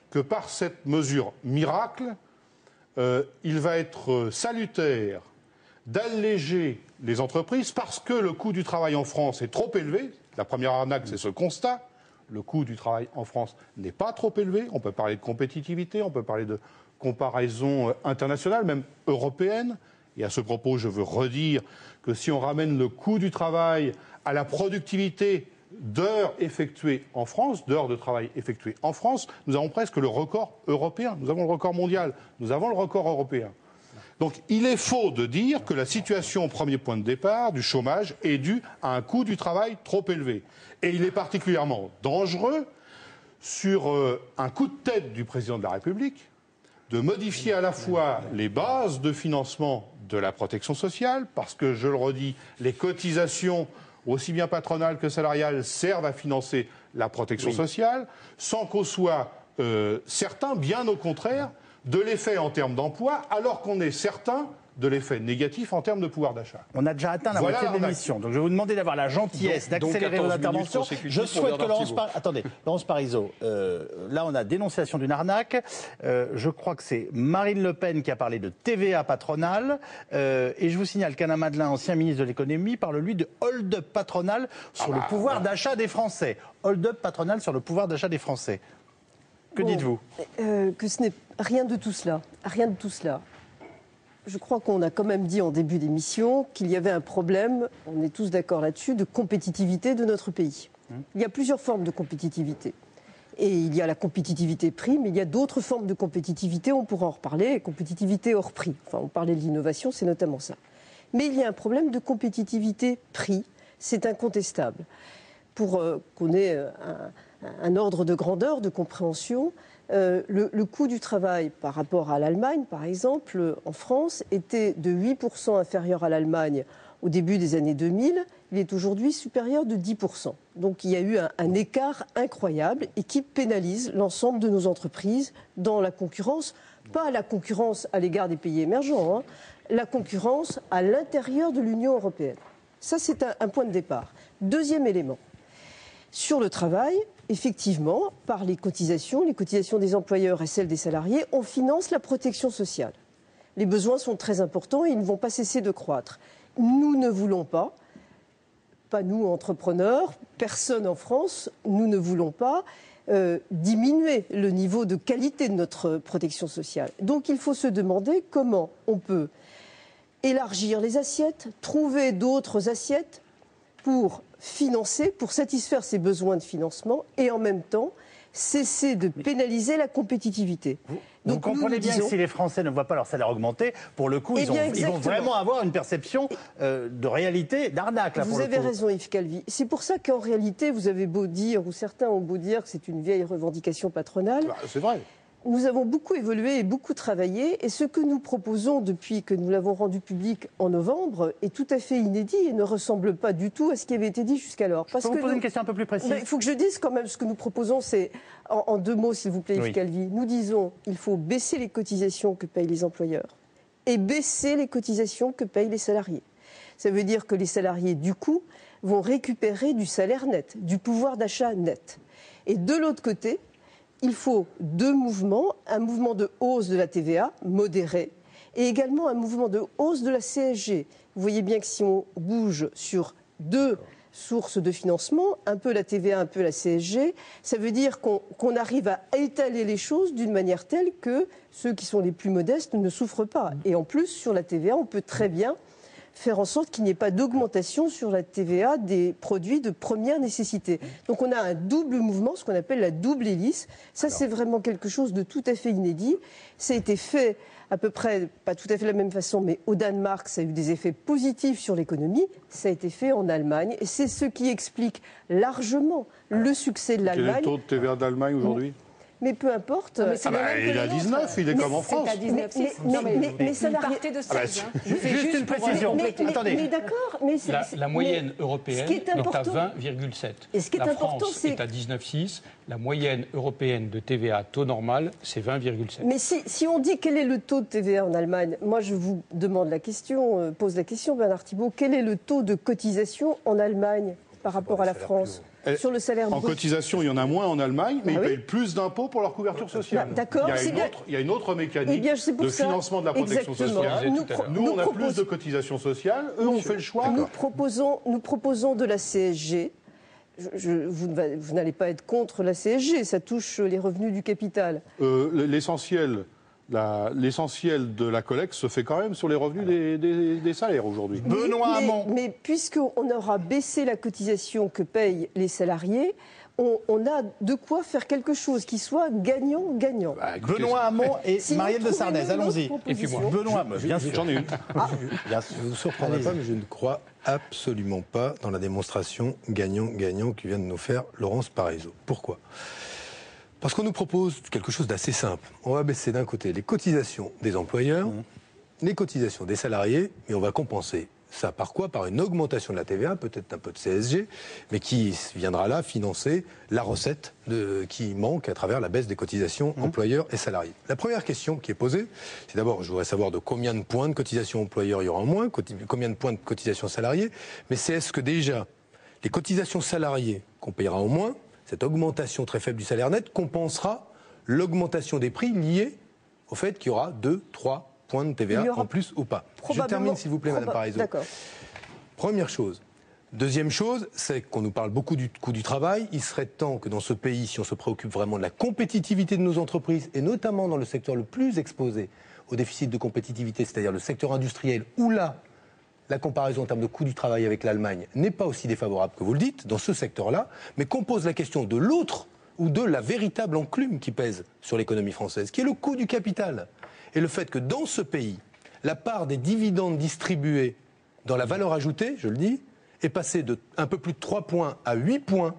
que par cette mesure miracle, il va être salutaire d'alléger les entreprises parce que le coût du travail en France est trop élevé. La première arnaque, c'est ce constat. Le coût du travail en France n'est pas trop élevé. On peut parler de compétitivité, on peut parler de comparaison internationale, même européenne. Et à ce propos, je veux redire que si on ramène le coût du travail à la productivité d'heures effectuées en France, d'heures de travail effectuées en France, nous avons presque le record européen. Nous avons le record mondial, nous avons le record européen. Donc il est faux de dire que la situation au premier point de départ du chômage est due à un coût du travail trop élevé. Et il est particulièrement dangereux sur un coup de tête du président de la République de modifier à la fois les bases de financement de la protection sociale, parce que, je le redis, les cotisations aussi bien patronales que salariales servent à financer la protection sociale, sans qu'on soit certain, bien au contraire, de l'effet en termes d'emploi, alors qu'on est certain de l'effet négatif en termes de pouvoir d'achat. On a déjà atteint la moitié de l'émission, donc je vais vous demander d'avoir la gentillesse d'accélérer vos interventions. Je souhaite que Laurence Parisot, là on a dénonciation d'une arnaque, je crois que c'est Marine Le Pen qui a parlé de TVA patronale, et je vous signale qu'Alain Madelin, ancien ministre de l'économie, parle lui de hold-up patronal sur le pouvoir d'achat des Français. Hold-up patronal sur le pouvoir d'achat des Français. Que dites-vous? Que ce n'est rien de tout cela. Rien de tout cela. Je crois qu'on a quand même dit en début d'émission qu'il y avait un problème, on est tous d'accord là-dessus, de compétitivité de notre pays. Il y a plusieurs formes de compétitivité. Et il y a la compétitivité prix, mais il y a d'autres formes de compétitivité, on pourra en reparler, compétitivité hors prix. Enfin, on parlait de l'innovation, c'est notamment ça. Mais il y a un problème de compétitivité prix, c'est incontestable. Pour qu'on ait un ordre de grandeur, de compréhension, le coût du travail par rapport à l'Allemagne, par exemple, en France, était de 8% inférieur à l'Allemagne au début des années 2000. Il est aujourd'hui supérieur de 10%. Donc il y a eu un écart incroyable et qui pénalise l'ensemble de nos entreprises dans la concurrence, pas la concurrence à l'égard des pays émergents, la concurrence à l'intérieur de l'Union européenne. Ça, c'est un point de départ. Deuxième élément. Sur le travail, effectivement, par les cotisations des employeurs et celles des salariés, on finance la protection sociale. Les besoins sont très importants et ils ne vont pas cesser de croître. Nous ne voulons pas nous entrepreneurs, personne en France, nous ne voulons pas diminuer le niveau de qualité de notre protection sociale. Donc il faut se demander comment on peut élargir les assiettes, trouver d'autres assiettes pour financer, pour satisfaire ces besoins de financement et en même temps cesser de pénaliser la compétitivité. Vous comprenez bien que si les Français ne voient pas leur salaire augmenter, pour le coup, ils vont vraiment avoir une perception de réalité, d'arnaque. Vous avez raison, Yves Calvi. C'est pour ça qu'en réalité, vous avez beau dire, ou certains ont beau dire que c'est une vieille revendication patronale. C'est vrai. Nous avons beaucoup évolué et beaucoup travaillé, et ce que nous proposons depuis que nous l'avons rendu public en novembre est tout à fait inédit et ne ressemble pas du tout à ce qui avait été dit jusqu'alors. Je peux vous poser une question un peu plus précise. Il faut que je dise quand même ce que nous proposons, c'est en deux mots, s'il vous plaît, Yves Calvi. Nous disons qu'il faut baisser les cotisations que payent les employeurs et baisser les cotisations que payent les salariés. Ça veut dire que les salariés, du coup, vont récupérer du salaire net, du pouvoir d'achat net. Et de l'autre côté, il faut deux mouvements, un mouvement de hausse de la TVA modéré et également un mouvement de hausse de la CSG. Vous voyez bien que si on bouge sur deux sources de financement, un peu la TVA, un peu la CSG, ça veut dire qu'on arrive à étaler les choses d'une manière telle que ceux qui sont les plus modestes ne souffrent pas. Et en plus, sur la TVA, on peut très bien faire en sorte qu'il n'y ait pas d'augmentation sur la TVA des produits de première nécessité. Donc on a un double mouvement, ce qu'on appelle la double hélice. Ça, c'est vraiment quelque chose de tout à fait inédit. Ça a été fait à peu près, pas tout à fait de la même façon, mais au Danemark, ça a eu des effets positifs sur l'économie. Ça a été fait en Allemagne. Et c'est ce qui explique largement le succès de l'Allemagne. Quel est le taux de TVA d'Allemagne aujourd'hui ? Mais peu importe. Il est à 19, il est comme en France. Mais ça n'a rien de ça. Juste une précision. Attendez. Mais d'accord. La moyenne européenne est à 20,7. La France est à 19,6. La moyenne européenne de TVA taux normal, c'est 20,7. Mais si on dit quel est le taux de TVA en Allemagne, moi je vous demande la question, pose la question, Bernard Thibault, quel est le taux de cotisation en Allemagne par rapport à la France ? sur le salaire brut. En cotisation, il y en a moins en Allemagne, mais ils payent plus d'impôts pour leur couverture sociale. D'accord. Il y a une autre mécanique de financement de la protection sociale. Nous, on a plus de cotisations sociales. Eux, on fait le choix. Nous proposons de la CSG. Vous n'allez pas être contre la CSG, ça touche les revenus du capital. L'essentiel de la collecte se fait quand même sur les revenus des salaires aujourd'hui. Benoît Hamon. Mais puisqu'on aura baissé la cotisation que payent les salariés, on a de quoi faire quelque chose qui soit gagnant-gagnant. Benoît Hamon et Marielle de Sarnez, allons-y. Et puis moi. Benoît, bien sûr. J'en ai une. Bien sûr. Je ne vous surprendrai pas, mais je ne crois absolument pas dans la démonstration gagnant-gagnant que vient de nous faire Laurence Parisot. Pourquoi ? Parce qu'on nous propose quelque chose d'assez simple. On va baisser d'un côté les cotisations des employeurs, les cotisations des salariés, et on va compenser ça par quoi ? Par une augmentation de la TVA, peut-être un peu de CSG, mais qui viendra là financer la recette qui manque à travers la baisse des cotisations employeurs et salariés. La première question qui est posée, c'est d'abord, je voudrais savoir de combien de points de cotisation employeurs il y aura en moins, combien de points de cotisation salariés, mais c'est est-ce que déjà les cotisations salariées qu'on payera en moins, cette augmentation très faible du salaire net compensera l'augmentation des prix liée au fait qu'il y aura 2-3 points de TVA en plus ou pas. Je termine s'il vous plaît, Madame Parisot. D'accord. Première chose. Deuxième chose, c'est qu'on nous parle beaucoup du coût du travail. Il serait temps que dans ce pays, si on se préoccupe vraiment de la compétitivité de nos entreprises, et notamment dans le secteur le plus exposé au déficit de compétitivité, c'est-à-dire le secteur industriel, où là, la comparaison en termes de coût du travail avec l'Allemagne n'est pas aussi défavorable que vous le dites, dans ce secteur-là, mais qu'on pose la question de l'autre ou de la véritable enclume qui pèse sur l'économie française, qui est le coût du capital. Et le fait que dans ce pays, la part des dividendes distribués dans la valeur ajoutée, je le dis, est passée de un peu plus de 3 points à 8 points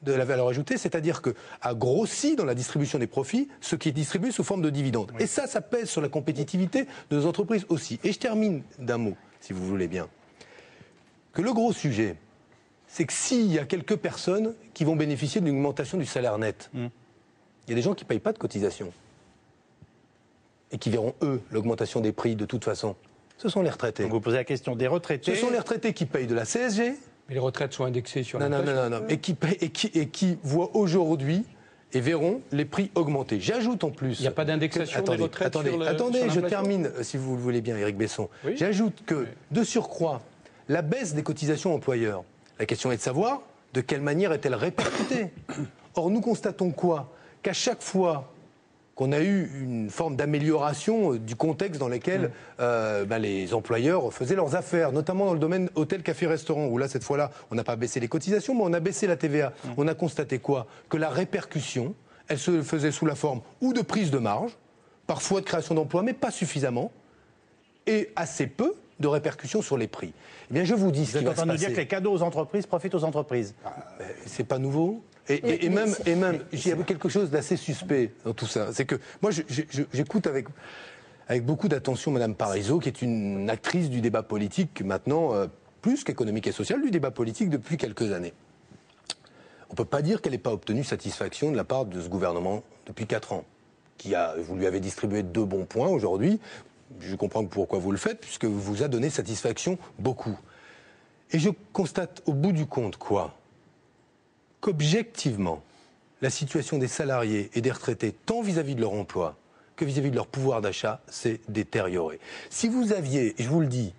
de la valeur ajoutée, c'est-à-dire qu'a grossi dans la distribution des profits ce qui est distribué sous forme de dividendes. Oui. Et ça pèse sur la compétitivité de nos entreprises aussi. Et je termine d'un mot, si vous voulez bien. Que le gros sujet, c'est que s'il y a quelques personnes qui vont bénéficier d'une augmentation du salaire net, il y a des gens qui ne payent pas de cotisation. Et qui verront, eux, l'augmentation des prix de toute façon. Ce sont les retraités. Donc vous posez la question des retraités. Ce sont les retraités qui payent de la CSG. Mais les retraites sont indexées sur l'inflation. Non. Et qui voient aujourd'hui et verront les prix augmenter. J'ajoute en plus... Il n'y a pas d'indexation des retraites sur l'inflation. Attendez, je termine, si vous le voulez bien, Éric Besson. Oui. J'ajoute que, de surcroît, la baisse des cotisations employeurs, la question est de savoir de quelle manière est-elle répercutée. Or, nous constatons quoi ? Qu'à chaque fois qu'on a eu une forme d'amélioration du contexte dans lequel les employeurs faisaient leurs affaires, notamment dans le domaine hôtel, café, restaurant, où là, cette fois-là, on n'a pas baissé les cotisations, mais on a baissé la TVA. On a constaté quoi ? Que la répercussion, elle se faisait sous la forme ou de prise de marge, parfois de création d'emplois, mais pas suffisamment, et assez peu de répercussions sur les prix. Eh bien, je vous dis ce qui va se passer. Vous êtes en train de nous dire que les cadeaux aux entreprises profitent aux entreprises. C'est pas nouveau. Et même, il y a quelque chose d'assez suspect dans tout ça. C'est que moi, j'écoute avec beaucoup d'attention Madame Parisot, qui est une actrice du débat politique maintenant, plus qu'économique et social, du débat politique depuis quelques années. On ne peut pas dire qu'elle n'ait pas obtenu satisfaction de la part de ce gouvernement depuis 4 ans. Vous lui avez distribué 2 bons points aujourd'hui. Je comprends pourquoi vous le faites, puisque vous a donné satisfaction beaucoup. Et je constate au bout du compte quoi ? Qu'objectivement, la situation des salariés et des retraités, tant vis-à-vis de leur emploi que vis-à-vis de leur pouvoir d'achat, s'est détériorée. Si vous aviez, et je vous le dis,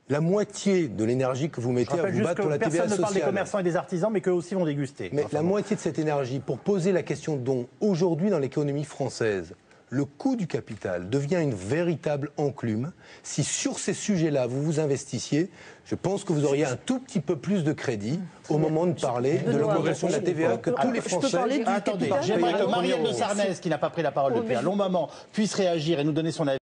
la moitié de l'énergie que vous mettez à vous battre pour la TVA sociale... Personne ne parle des commerçants et des artisans, mais qu'eux aussi vont déguster. Mais la moitié de cette énergie, pour poser la question dont, aujourd'hui, dans l'économie française, le coût du capital devient une véritable enclume. Si sur ces sujets-là, vous vous investissiez, je pense que vous auriez un tout petit peu plus de crédit au moment de parler de l'augmentation de la TVA que tous les Français... Attendez, j'aimerais que Marielle de Sarnez, qui n'a pas pris la parole depuis un long moment, puisse réagir et nous donner son avis.